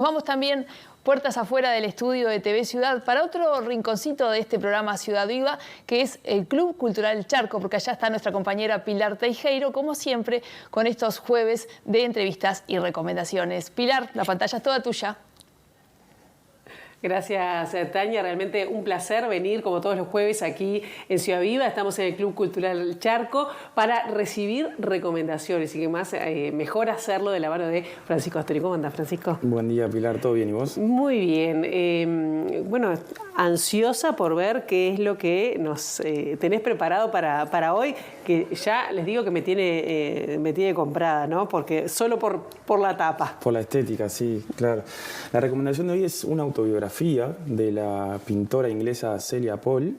Vamos también puertas afuera del estudio de TV Ciudad para otro rinconcito de este programa Ciudad Viva, que es el Club Cultural Charco, porque allá está nuestra compañera Pilar Teijeiro, como siempre, con estos jueves de entrevistas y recomendaciones. Pilar, la pantalla es toda tuya. Gracias, Tania. Realmente un placer venir como todos los jueves aquí en Ciudad Viva. Estamos en el Club Cultural Charco para recibir recomendaciones y que más mejor hacerlo de la mano de Francisco Astori. ¿Cómo andás, Francisco? Buen día, Pilar. ¿Todo bien? ¿Y vos? Muy bien. Bueno, ansiosa por ver qué es lo que nos tenés preparado para hoy, que ya les digo que me tiene comprada, ¿no? Porque solo por la tapa. Por la estética, sí, claro. La recomendación de hoy es una autobiografía de la pintora inglesa Celia Paul,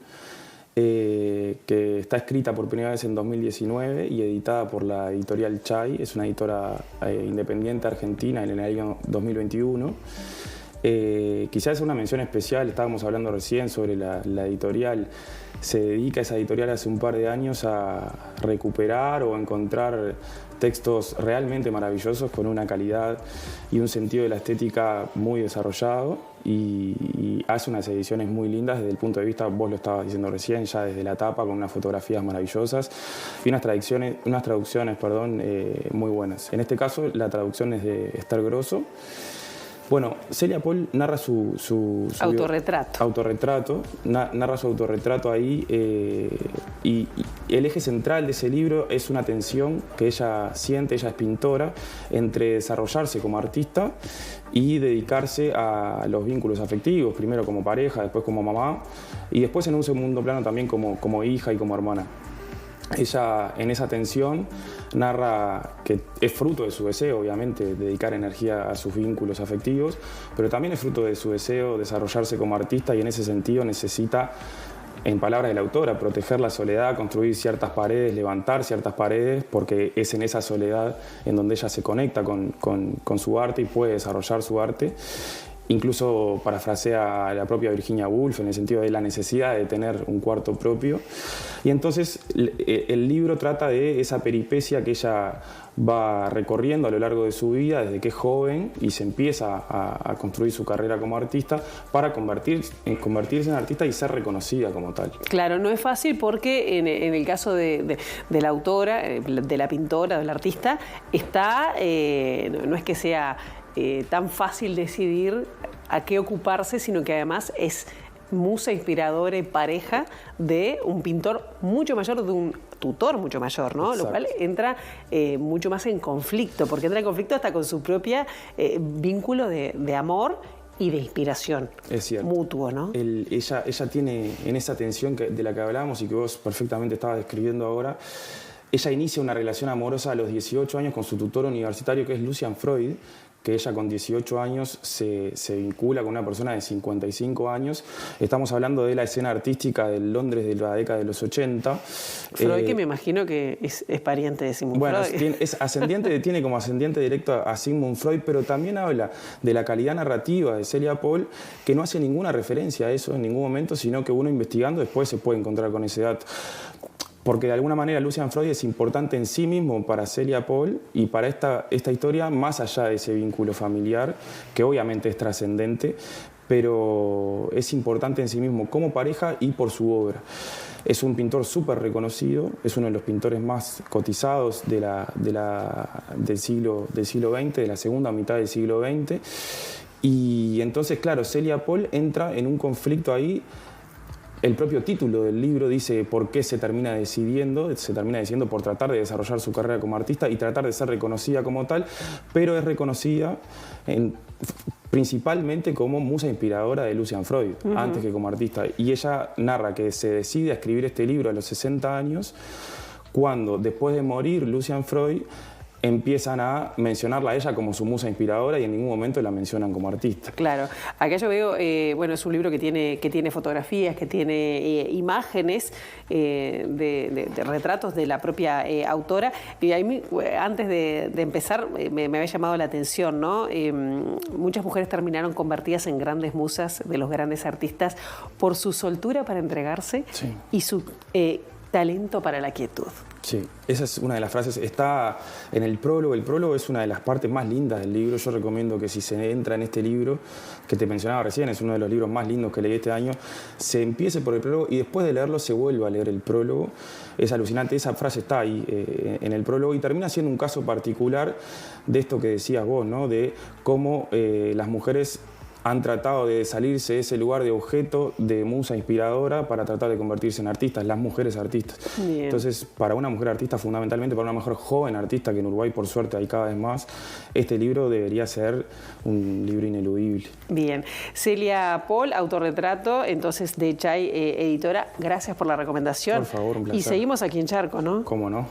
que está escrita por primera vez en 2019 y editada por la editorial Chai. Es una editora independiente argentina en el año 2021. Quizás es una mención especial, estábamos hablando recién sobre la editorial. Se dedica esa editorial hace un par de años a recuperar o a encontrar textos realmente maravillosos con una calidad y un sentido de la estética muy desarrollado y hace unas ediciones muy lindas desde el punto de vista, vos lo estabas diciendo recién, ya desde la tapa con unas fotografías maravillosas y unas traducciones muy buenas. En este caso la traducción es de Esther Grosso. Bueno, Celia Paul narra su autorretrato, narra su autorretrato ahí y el eje central de ese libro es una tensión que ella siente, ella es pintora, entre desarrollarse como artista y dedicarse a los vínculos afectivos, primero como pareja, después como mamá y después en un segundo plano también como hija y como hermana. Ella en esa tensión narra que es fruto de su deseo, obviamente, dedicar energía a sus vínculos afectivos, pero también es fruto de su deseo desarrollarse como artista y en ese sentido necesita, en palabras de la autora, proteger la soledad, construir ciertas paredes, levantar ciertas paredes, porque es en esa soledad en donde ella se conecta con su arte y puede desarrollar su arte. Incluso parafrasea a la propia Virginia Woolf en el sentido de la necesidad de tener un cuarto propio. Y entonces el libro trata de esa peripecia que ella va recorriendo a lo largo de su vida desde que es joven y se empieza a construir su carrera como artista para convertirse en artista y ser reconocida como tal. Claro, no es fácil porque en el caso de la autora, de la pintora, del artista, no es que sea tan fácil decidir a qué ocuparse, sino que además es musa inspiradora y pareja de un pintor mucho mayor, de un tutor mucho mayor, ¿no? Exacto. Lo cual entra mucho más en conflicto, porque entra en conflicto hasta con su propia vínculo de amor y de inspiración. Es cierto. Mutuo, ¿no? Ella tiene en esa tensión de la que hablábamos y que vos perfectamente estabas describiendo ahora. Ella inicia una relación amorosa a los 18 años con su tutor universitario, que es Lucian Freud, que ella con 18 años se vincula con una persona de 55 años. Estamos hablando de la escena artística del Londres de la década de los 80. Freud, que me imagino que es pariente de Sigmund Freud. Tiene como ascendiente directo a Sigmund Freud, pero también habla de la calidad narrativa de Celia Paul, que no hace ninguna referencia a eso en ningún momento, sino que uno investigando después se puede encontrar con ese dato. Porque de alguna manera Lucian Freud es importante en sí mismo para Celia Paul y para esta historia, más allá de ese vínculo familiar, que obviamente es trascendente, pero es importante en sí mismo como pareja y por su obra. Es un pintor súper reconocido, es uno de los pintores más cotizados del siglo XX, de la segunda mitad del siglo XX. Y entonces, claro, Celia Paul entra en un conflicto ahí. El propio título del libro dice por qué se termina decidiendo por tratar de desarrollar su carrera como artista y tratar de ser reconocida como tal, pero es reconocida principalmente como musa inspiradora de Lucian Freud, antes que como artista. Y ella narra que se decide a escribir este libro a los 60 años, cuando después de morir Lucian Freud, empiezan a mencionarla a ella como su musa inspiradora y en ningún momento la mencionan como artista. Claro. Acá yo veo, bueno, es un libro que tiene fotografías, que tiene imágenes de retratos de la propia autora. Y a mí, antes de empezar, me había llamado la atención, ¿no? Muchas mujeres terminaron convertidas en grandes musas de los grandes artistas por su soltura para entregarse, sí, y su talento para la quietud. Sí, esa es una de las frases, está en el prólogo. El prólogo es una de las partes más lindas del libro. Yo recomiendo que si se entra en este libro, que te mencionaba recién, es uno de los libros más lindos que leí este año, se empiece por el prólogo y después de leerlo se vuelva a leer el prólogo. Es alucinante, esa frase está ahí en el prólogo y termina siendo un caso particular de esto que decías vos, ¿no? De cómo las mujeres han tratado de salirse de ese lugar de objeto, de musa inspiradora, para tratar de convertirse en artistas, las mujeres artistas. Bien. Entonces, para una mujer artista, fundamentalmente para una mujer joven artista, que en Uruguay por suerte hay cada vez más, este libro debería ser un libro ineludible. Bien. Celia Paul, autorretrato, entonces de Chay Editora, gracias por la recomendación. Por favor, un placer. Y seguimos aquí en Charco, ¿no? ¿Cómo no?